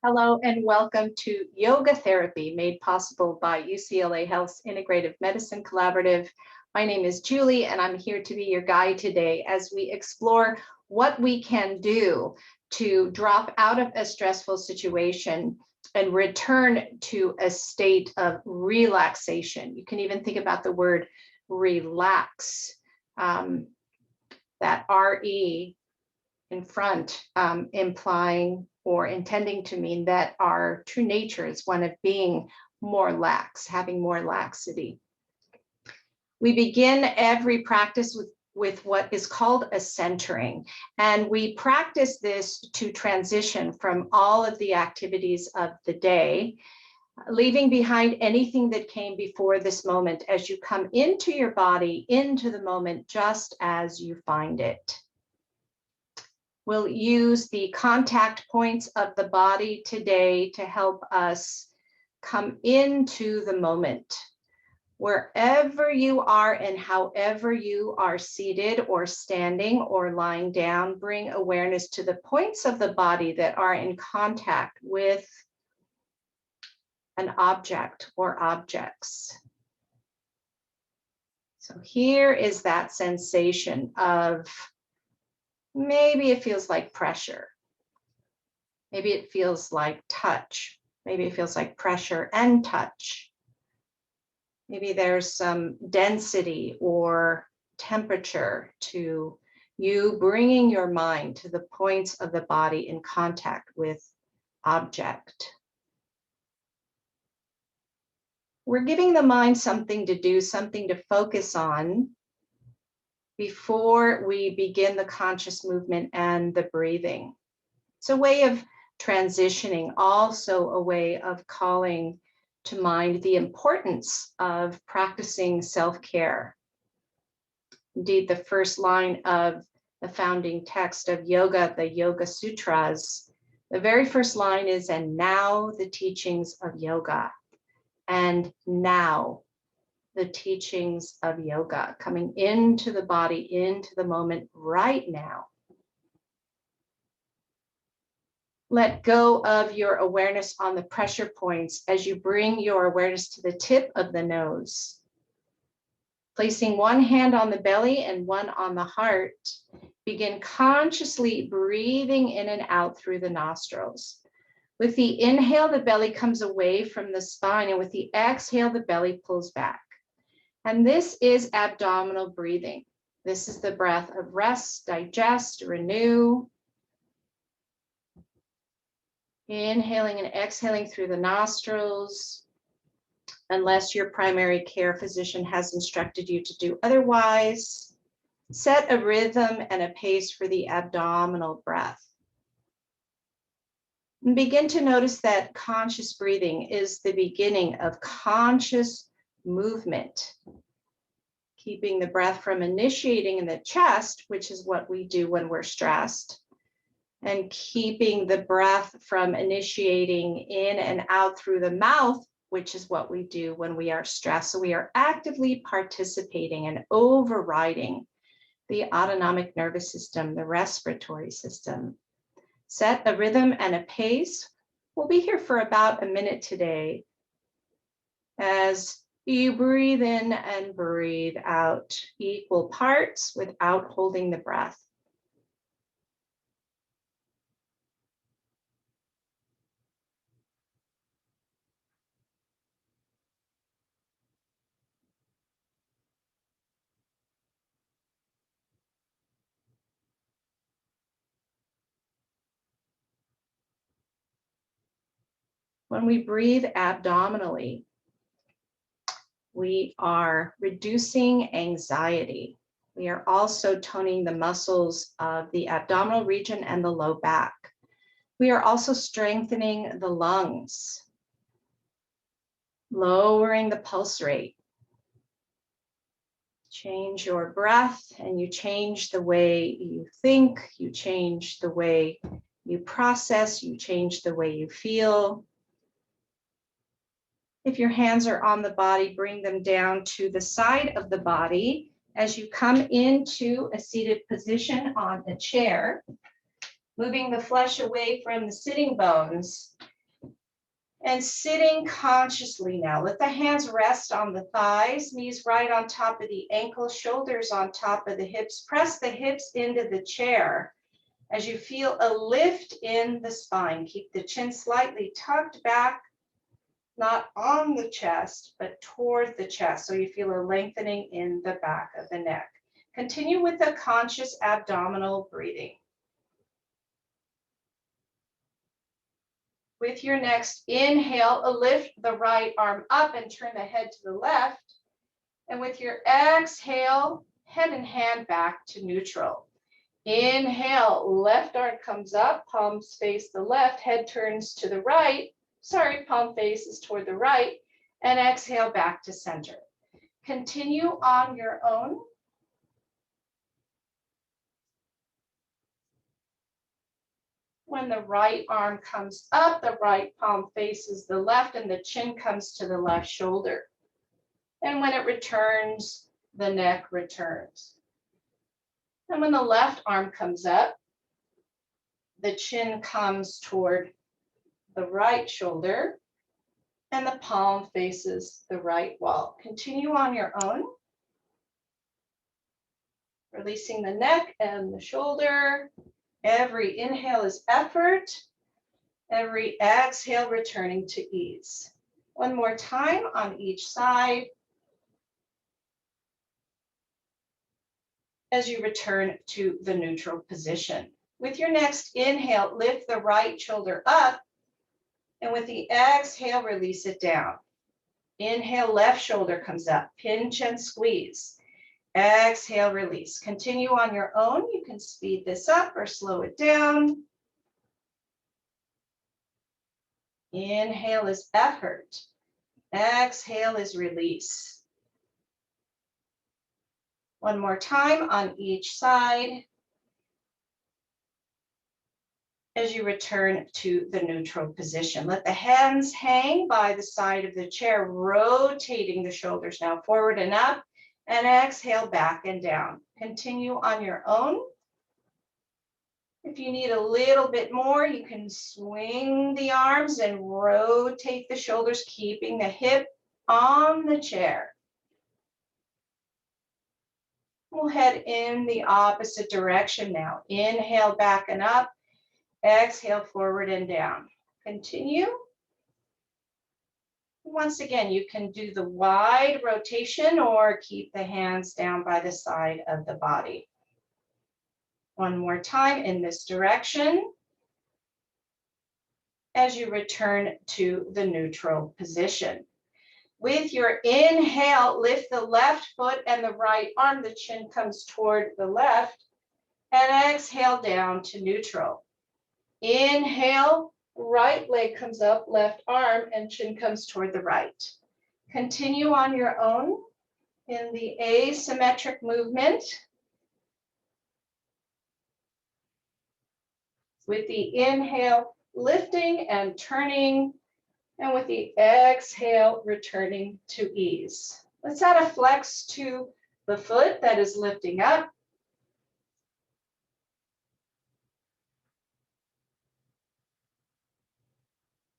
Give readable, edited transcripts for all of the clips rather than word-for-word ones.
Hello and welcome to Yoga Therapy, made possible by UCLA Health's Integrative Medicine Collaborative. My name is Julie, and I'm here to be your guide today as we explore what we can do to drop out of a stressful situation and return to a state of relaxation. You can even think about the word relax, that RE in front, implying or intending to mean that our true nature is one of being more lax, having more laxity. We begin every practice with what is called a centering, and we practice this to transition from all of the activities of the day, leaving behind anything that came before this moment as you come into your body, into the moment, just as you find it. We'll use the contact points of the body today to help us come into the moment. Wherever you are and however you are seated or standing or lying down, bring awareness to the points of the body that are in contact with an object or objects. So here is that sensation of maybe it feels like pressure. Maybe it feels like touch. Maybe it feels like pressure and touch. Maybe there's some density or temperature to you bringing your mind to the points of the body in contact with object. We're giving the mind something to do, something to focus on before we begin the conscious movement and the breathing. It's a way of transitioning, also a way of calling to mind the importance of practicing self-care. Indeed, the first line of the founding text of yoga, the Yoga Sutras, the very first line is, "And now the teachings of yoga." And now the teachings of yoga, coming into the body, into the moment right now. Let go of your awareness on the pressure points as you bring your awareness to the tip of the nose. Placing one hand on the belly and one on the heart, begin consciously breathing in and out through the nostrils. With the inhale, the belly comes away from the spine, and with the exhale, the belly pulls back. And this is abdominal breathing. This is the breath of rest, digest, renew. Inhaling and exhaling through the nostrils, unless your primary care physician has instructed you to do otherwise. Set a rhythm and a pace for the abdominal breath. And begin to notice that conscious breathing is the beginning of conscious movement. Keeping the breath from initiating in the chest, which is what we do when we're stressed, and keeping the breath from initiating in and out through the mouth, which is what we do when we are stressed. So we are actively participating and overriding the autonomic nervous system, the respiratory system. Set a rhythm and a pace. We'll be here for about a minute today as you breathe in and breathe out, equal parts without holding the breath. When we breathe abdominally, we are reducing anxiety. We are also toning the muscles of the abdominal region and the low back. We are also strengthening the lungs, lowering the pulse rate. Change your breath and you change the way you think, you change the way you process, you change the way you feel. If your hands are on the body, bring them down to the side of the body as you come into a seated position on a chair, moving the flesh away from the sitting bones And sitting consciously now. Let the hands rest on the thighs, knees right on top of the ankles, shoulders on top of the hips. Press the hips into the chair as you feel a lift in the spine. Keep the chin slightly tucked back, not on the chest, but toward the chest. So you feel a lengthening in the back of the neck. Continue with the conscious abdominal breathing. With your next inhale, lift the right arm up and turn the head to the left. And with your exhale, head and hand back to neutral. Inhale, left arm comes up, palms face the left, head turns to the right. Sorry, palm faces toward the right. And exhale back to center. Continue on your own. When the right arm comes up, the right palm faces the left and the chin comes to the left shoulder. And when it returns, the neck returns. And when the left arm comes up, the chin comes toward the right shoulder and the palm faces the right wall. Continue on your own. Releasing the neck and the shoulder. Every inhale is effort. Every exhale returning to ease. One more time on each side. As you return to the neutral position. With your next inhale, lift the right shoulder up. And with the exhale, release it down. Inhale, left shoulder comes up. Pinch and squeeze. Exhale, release. Continue on your own. You can speed this up or slow it down. Inhale is effort. Exhale is release. One more time on each side. As you return to the neutral position. Let the hands hang by the side of the chair, rotating the shoulders now forward and up. And exhale back and down. Continue on your own. If you need a little bit more, you can swing the arms and rotate the shoulders, keeping the hip on the chair. We'll head in the opposite direction now. Inhale back and up. Exhale forward and down. Continue. Once again, you can do the wide rotation or keep the hands down by the side of the body. One more time in this direction. As you return to the neutral position. With your inhale, lift the left foot and the right arm. The chin comes toward the left. And exhale down to neutral. Inhale. Right leg comes up, left arm, and chin comes toward the right. Continue on your own in the asymmetric movement. With the inhale, lifting and turning, and with the exhale, returning to ease. Let's add a flex to the foot that is lifting up.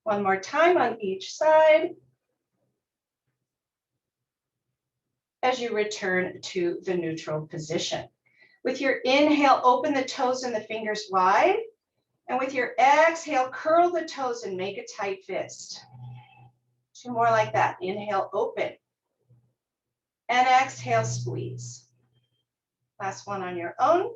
One more time on each side. As you return to the neutral position. With your inhale, open the toes and the fingers wide. And with your exhale, curl the toes and make a tight fist. Two more like that. Inhale, open. And exhale, squeeze. Last one on your own.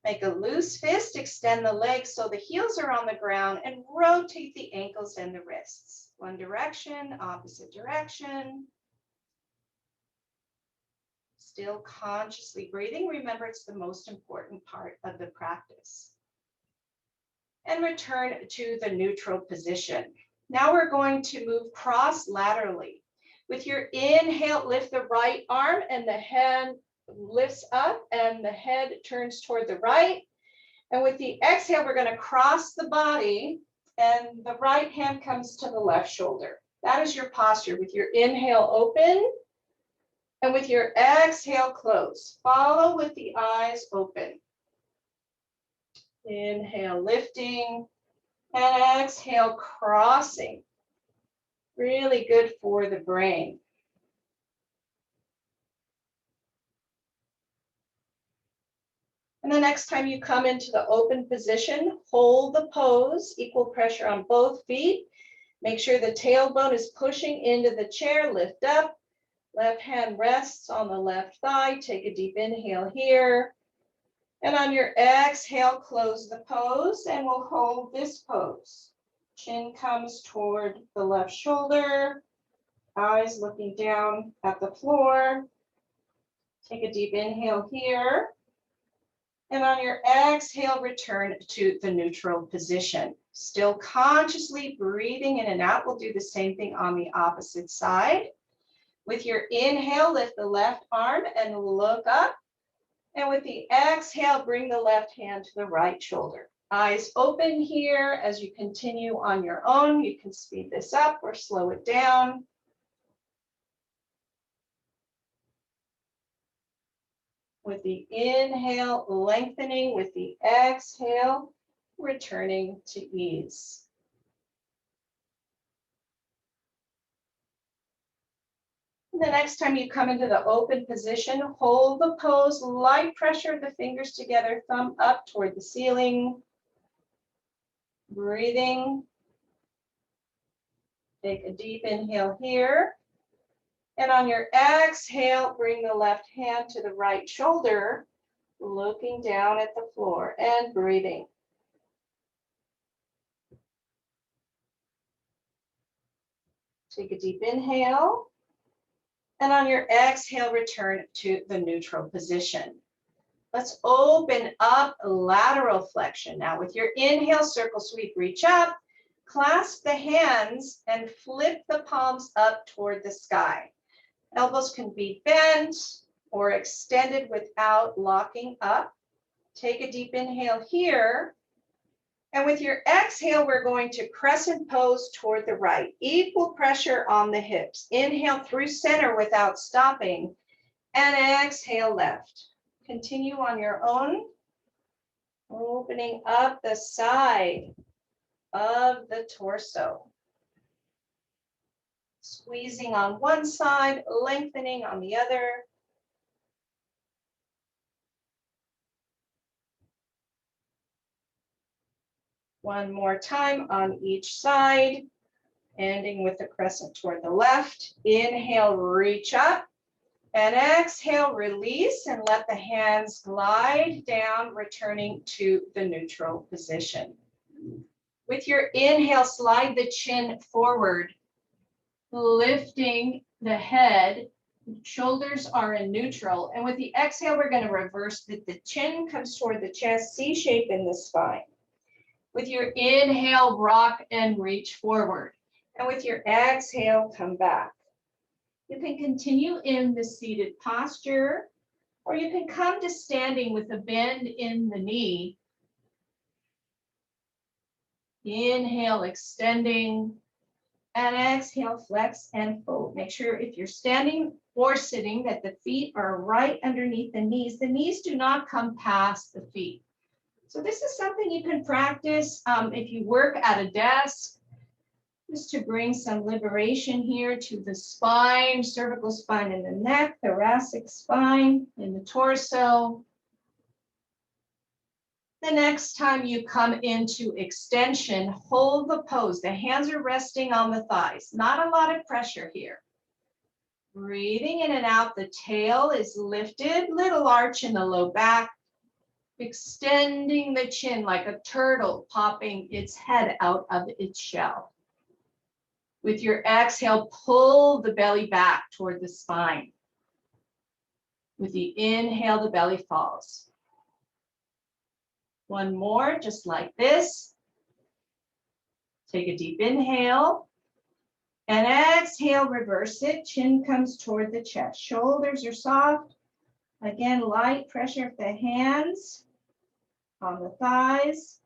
Make a loose fist, extend the legs so the heels are on the ground, and rotate the ankles and the wrists. One direction, opposite direction. Still consciously breathing. Remember, it's the most important part of the practice. And return to the neutral position. Now we're going to move cross laterally. With your inhale, lift the right arm and the hand lifts up and the head turns toward the right. And with the exhale, we're going to cross the body and the right hand comes to the left shoulder. That is your posture. With your inhale, open. And with your exhale, close. Follow with the eyes open. Inhale, lifting, and exhale, crossing. Really good for the brain. And the next time you come into the open position, hold the pose, equal pressure on both feet. Make sure the tailbone is pushing into the chair, lift up. Left hand rests on the left thigh. Take a deep inhale here. And on your exhale, close the pose, and we'll hold this pose. Chin comes toward the left shoulder, eyes looking down at the floor. Take a deep inhale here. And on your exhale, return to the neutral position. Still consciously breathing in and out. We'll do the same thing on the opposite side. With your inhale, lift the left arm and look up. And with the exhale, bring the left hand to the right shoulder. Eyes open here as you continue on your own. You can speed this up or slow it down. With the inhale, lengthening. With the exhale, returning to ease. The next time you come into the open position, hold the pose, light pressure of the fingers together, thumb up toward the ceiling. Breathing. Take a deep inhale here. And on your exhale, bring the left hand to the right shoulder, looking down at the floor and breathing. Take a deep inhale. And on your exhale, return to the neutral position. Let's open up lateral flexion. Now with your inhale, circle sweep, reach up, clasp the hands and flip the palms up toward the sky. Elbows can be bent or extended without locking up. Take a deep inhale here. And with your exhale, we're going to crescent pose toward the right. Equal pressure on the hips. Inhale through center without stopping. And exhale left. Continue on your own. Opening up the side of the torso. Squeezing on one side, lengthening on the other. One more time on each side, ending with the crescent toward the left. Inhale, reach up, and exhale, release, and let the hands glide down, returning to the neutral position. With your inhale, slide the chin forward, lifting the head. Shoulders are in neutral. And with the exhale, we're going to reverse that the chin comes toward the chest, C shape in the spine. With your inhale, rock and reach forward. And with your exhale, come back. You can continue in the seated posture, or you can come to standing with a bend in the knee. Inhale, extending, and exhale, flex and fold. Make sure if you're standing or sitting that the feet are right underneath the knees. The knees do not come past the feet. So this is something you can practice if you work at a desk, just to bring some liberation here to the spine, cervical spine in the neck, thoracic spine in the torso. The next time you come into extension, hold the pose. The hands are resting on the thighs. Not a lot of pressure here. Breathing in and out, the tail is lifted, little arch in the low back. Extending the chin like a turtle popping its head out of its shell. With your exhale, pull the belly back toward the spine. With the inhale, the belly falls. One more, just like this. Take a deep inhale. And exhale, reverse it. Chin comes toward the chest. Shoulders are soft. Again, light pressure of the hands on the thighs.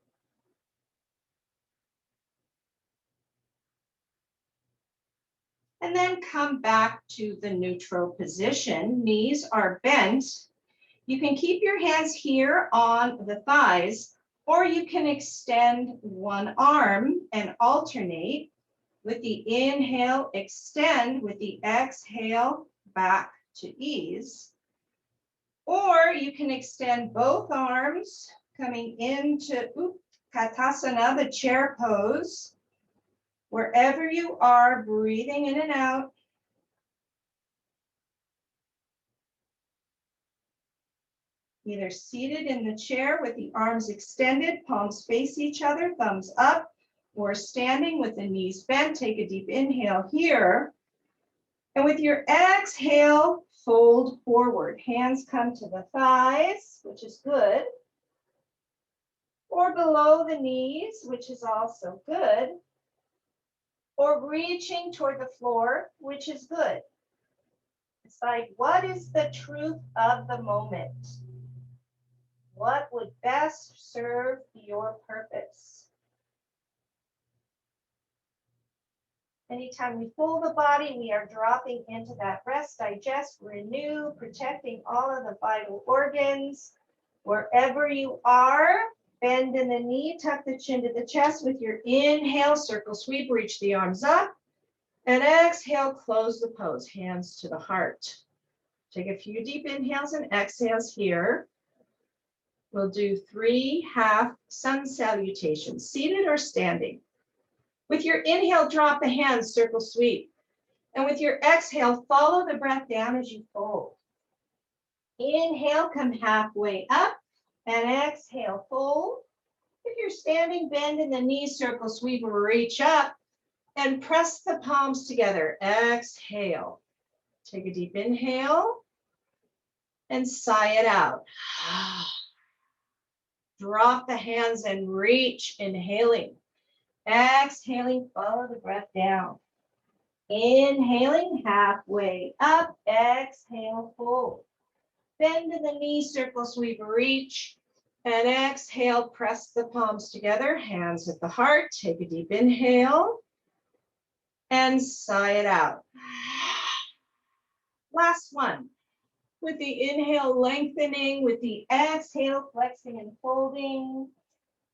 And then come back to the neutral position. Knees are bent. You can keep your hands here on the thighs, Or you can extend one arm and alternate. With the inhale, extend. With the exhale, back to ease. Or you can extend both arms, coming into Katasana, the chair pose. Wherever you are, breathing in and out. Either seated in the chair with the arms extended, palms face each other, thumbs up, or standing with the knees bent. Take a deep inhale here. And with your exhale, fold forward. Hands come to the thighs, which is good. Or below the knees, which is also good. Or reaching toward the floor, which is good. Decide what is the truth of the moment. What would best serve your purpose? Anytime we fold the body, we are dropping into that rest, digest, renew, protecting all of the vital organs. Wherever you are, bend in the knee, tuck the chin to the chest. With your inhale, circle sweep, reach the arms up. And exhale, close the pose, hands to the heart. Take a few deep inhales and exhales here. We'll do 3 half sun salutations, seated or standing. With your inhale, drop the hands, circle sweep. And with your exhale, follow the breath down as you fold. Inhale, come halfway up, and exhale, fold. If you're standing, bend in the knees, circle sweep, or reach up, and press the palms together. Exhale. Take a deep inhale, and sigh it out. Drop the hands and reach, inhaling. Exhaling, follow the breath down. Inhaling, halfway up, exhale, fold. Bend in the knees, circle, sweep, reach. And exhale, press the palms together, hands at the heart. Take a deep inhale and sigh it out. Last one. With the inhale, lengthening. With the exhale, flexing and folding.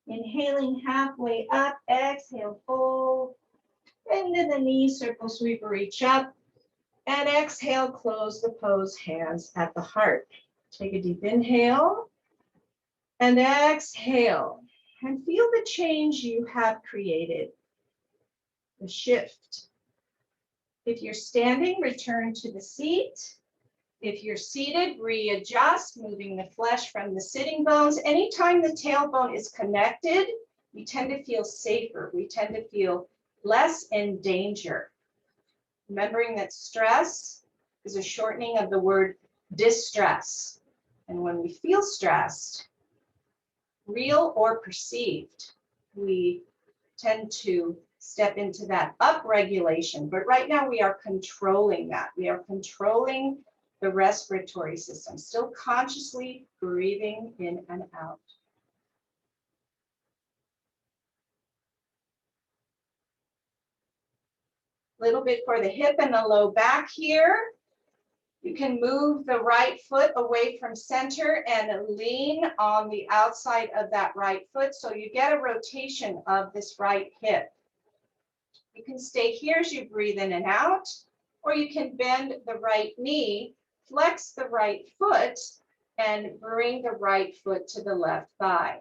Inhaling halfway up, exhale, fold. Bend in the knees, circle, sweep, reach up. And exhale, close the pose, hands at the heart. Take a deep inhale. And exhale. And feel the change you have created. The shift. If you're standing, return to the seat. If you're seated, readjust, moving the flesh from the sitting bones. Anytime the tailbone is connected, we tend to feel safer. We tend to feel less in danger. Remembering that stress is a shortening of the word distress. And when we feel stressed, real or perceived, we tend to step into that upregulation. But right now we are controlling that. We are controlling the respiratory system, still consciously breathing in and out. Little bit for the hip and the low back here. You can move the right foot away from center and lean on the outside of that right foot so you get a rotation of this right hip. You can stay here as you breathe in and out, or you can bend the right knee, flex the right foot, and bring the right foot to the left thigh.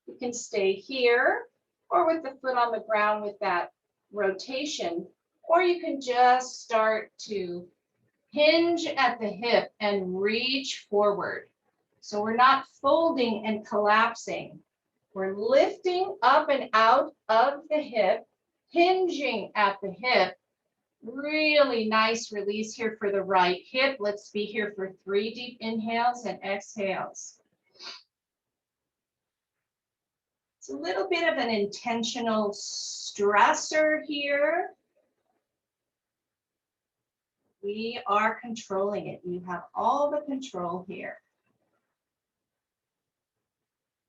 You can stay here or with the foot on the ground with that rotation, or you can just start to hinge at the hip and reach forward. So we're not folding and collapsing. We're lifting up and out of the hip, hinging at the hip. Really nice release here for the right hip. Let's be here for 3 deep inhales and exhales. It's a little bit of an intentional stressor here. We are controlling it. You have all the control here.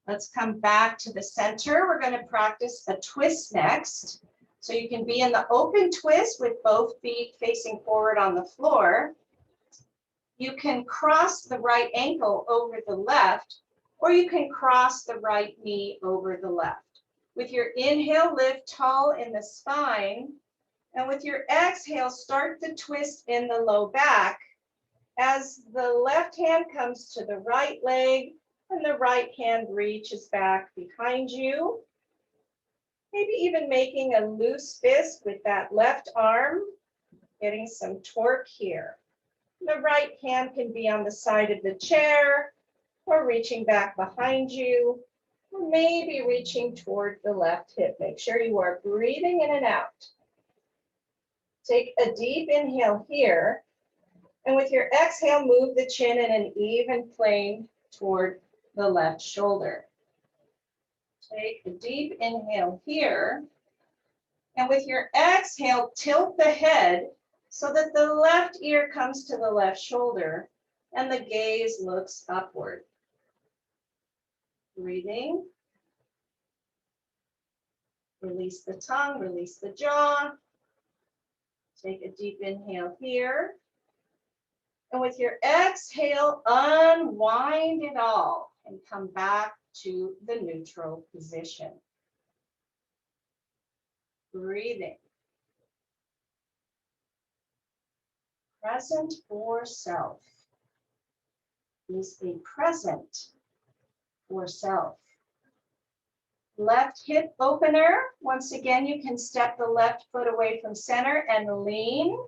Let's come back to the center. We're going to practice a twist next. So you can be in the open twist with both feet facing forward on the floor. You can cross the right ankle over the left, or you can cross the right knee over the left. With your inhale, lift tall in the spine. And with your exhale, start the twist in the low back as the left hand comes to the right leg and the right hand reaches back behind you. Maybe even making a loose fist with that left arm, getting some torque here. The right hand can be on the side of the chair or reaching back behind you, or maybe reaching toward the left hip. Make sure you are breathing in and out. Take a deep inhale here, and with your exhale, move the chin in an even plane toward the left shoulder. Take a deep inhale here, and with your exhale, tilt the head so that the left ear comes to the left shoulder and the gaze looks upward. Breathing. Release the tongue, release the jaw. Take a deep inhale here. And with your exhale, unwind it all and come back to the neutral position. Breathing. Present for self. Is a present for self. Left hip opener. Once again, you can step the left foot away from center and lean.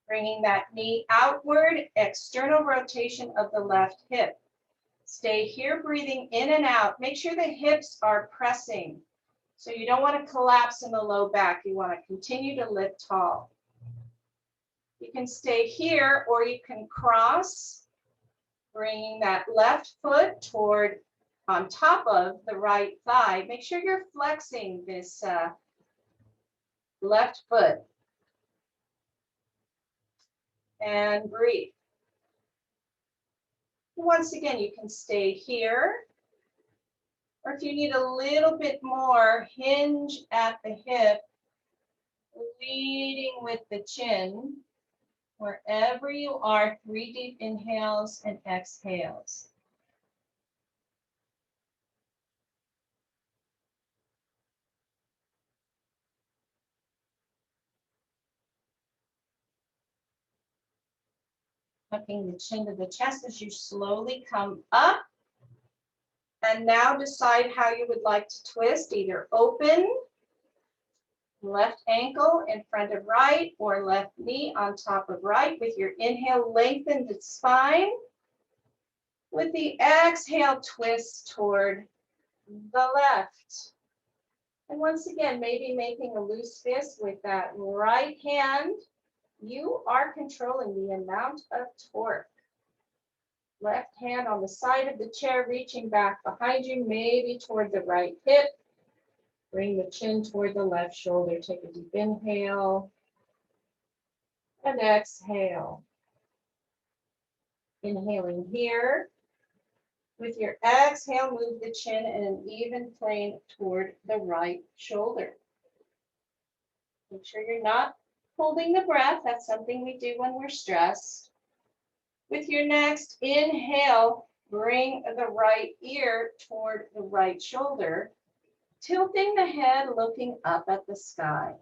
Bringing that knee outward, external rotation of the left hip. Stay here, breathing in and out. Make sure the hips are pressing. So you don't want to collapse in the low back. You want to continue to lift tall. You can stay here or you can cross, bringing that left foot toward on top of the right thigh. Make sure you're flexing this left foot. And breathe. Once again, you can stay here. Or if you need a little bit more, hinge at the hip, leading with the chin. Wherever you are, 3 deep inhales and exhales. Tucking the chin to the chest as you slowly come up. And now decide how you would like to twist, either open, left ankle in front of right, or left knee on top of right. With your inhale, lengthen the spine. With the exhale, twist toward the left. And once again, maybe making a loose fist with that right hand. You are controlling the amount of torque. Left hand on the side of the chair, reaching back behind you, maybe toward the right hip. Bring the chin toward the left shoulder. Take a deep inhale and exhale. Inhaling here. With your exhale, move the chin in an even plane toward the right shoulder. Make sure you're not holding the breath. That's something we do when we're stressed. With your next inhale, bring the right ear toward the right shoulder, tilting the head, looking up at the sky.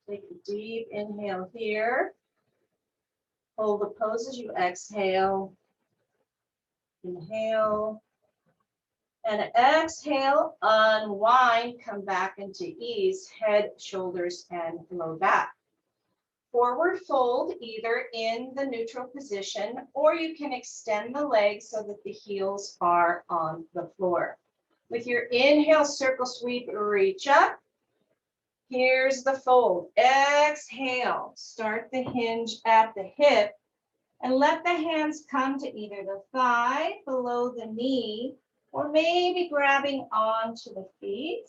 Take a deep inhale here. Hold the pose as you exhale. Inhale. And exhale, unwind, come back into ease, head, shoulders, and low back. Forward fold either in the neutral position, or you can extend the legs so that the heels are on the floor. With your inhale, circle sweep, reach up. Here's the fold. Exhale, start the hinge at the hip, and let the hands come to either the thigh, below the knee, or maybe grabbing onto the feet.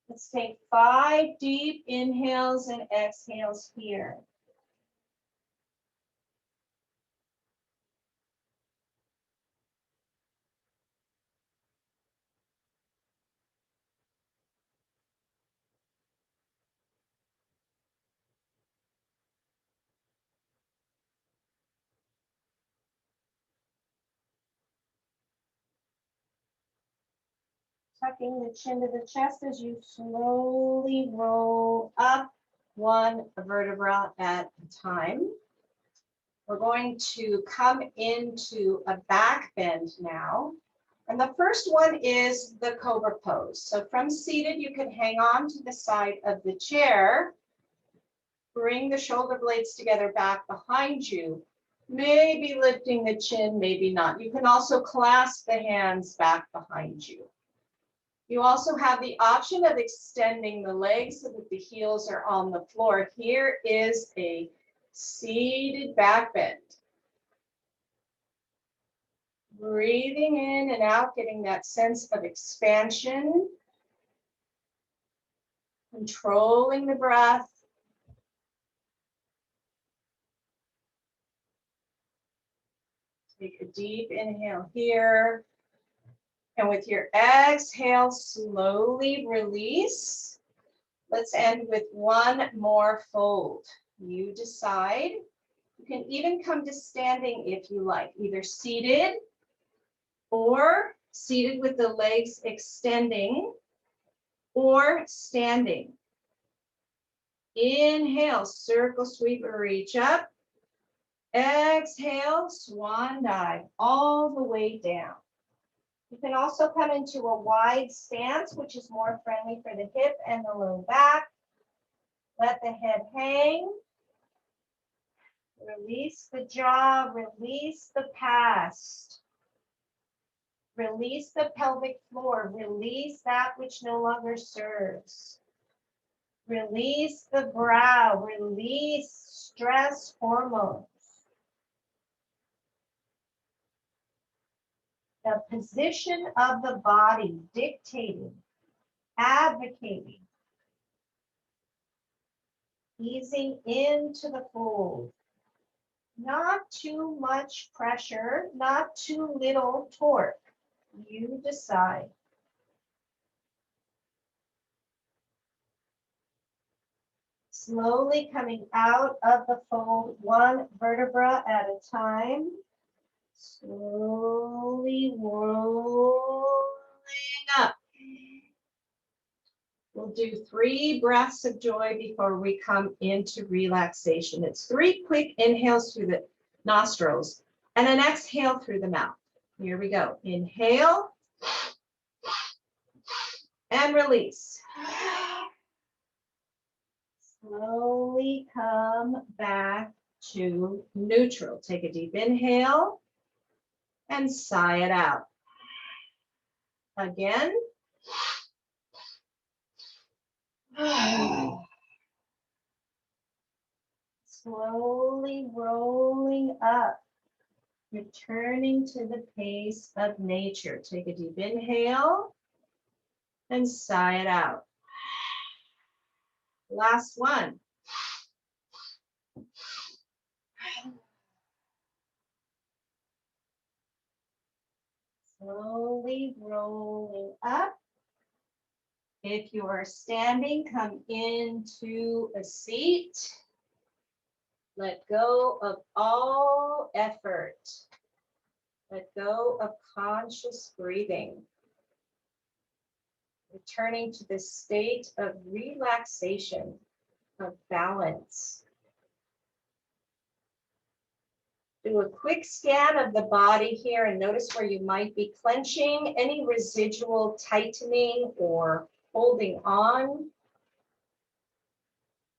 Let's take 5 deep inhales and exhales here. Tucking the chin to the chest as you slowly roll up one vertebra at a time. We're going to come into a back bend now. And the first one is the cobra pose. So from seated, you can hang on to the side of the chair. Bring the shoulder blades together back behind you. Maybe lifting the chin, maybe not. You can also clasp the hands back behind you. You also have the option of extending the legs so that the heels are on the floor. Here is a seated back bend. Breathing in and out, getting that sense of expansion. Controlling the breath. Take a deep inhale here. And with your exhale, slowly release. Let's end with one more fold. You decide. You can even come to standing if you like, either seated or seated with the legs extending or standing. Inhale, circle sweep or reach up. Exhale, swan dive all the way down. You can also come into a wide stance, which is more friendly for the hip and the low back. Let the head hang. Release the jaw, release the past. Release the pelvic floor, release that which no longer serves. Release the brow, release stress hormones. The position of the body dictating, advocating, easing into the fold. Not too much pressure, not too little torque. You decide. Slowly coming out of the fold, one vertebra at a time. Slowly rolling up. We'll do 3 breaths of joy before we come into relaxation. It's 3 quick inhales through the nostrils and an exhale through the mouth. Here we go. Inhale and release. Slowly come back to neutral. Take a deep inhale and sigh it out. Again. Slowly rolling up, returning to the pace of nature. Take a deep inhale and sigh it out. Last one. Slowly rolling up. If you are standing, come into a seat. Let go of all effort. Let go of conscious breathing. Returning to this state of relaxation, of balance. Do a quick scan of the body here and notice where you might be clenching, any residual tightening or holding on.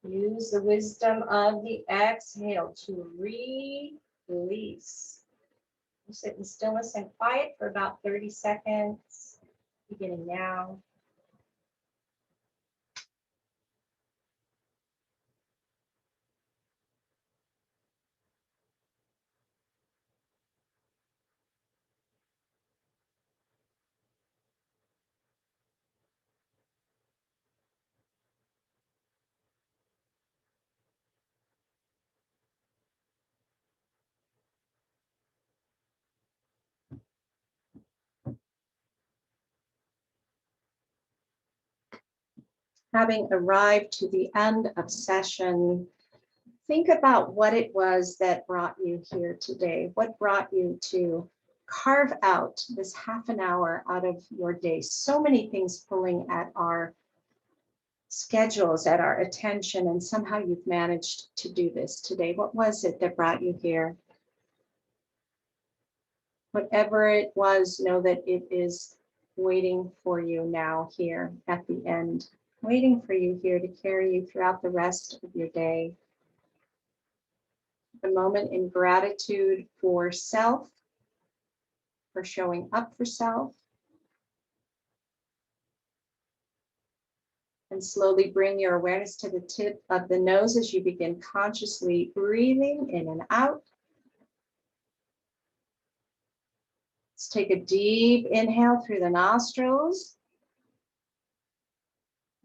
Use the wisdom of the exhale to release. Sit in stillness and quiet for about 30 seconds, beginning now. Having arrived to the end of session, think about what it was that brought you here today. What brought you to carve out this half an hour out of your day. So many things pulling at our schedules, at our attention, and somehow you've managed to do this today. What was it that brought you here? Whatever it was, know that it is waiting for you now here at the end, waiting for you here to carry you throughout the rest of your day. A moment in gratitude for self, for showing up for self. And slowly bring your awareness to the tip of the nose as you begin consciously breathing in and out. Let's take a deep inhale through the nostrils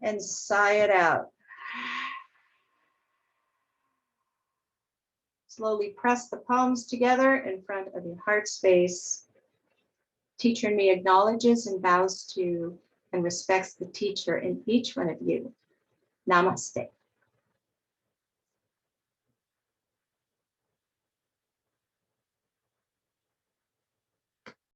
and sigh it out. Slowly press the palms together in front of your heart space. Teacher in me acknowledges and bows to and respects the teacher in each one of you. Namaste.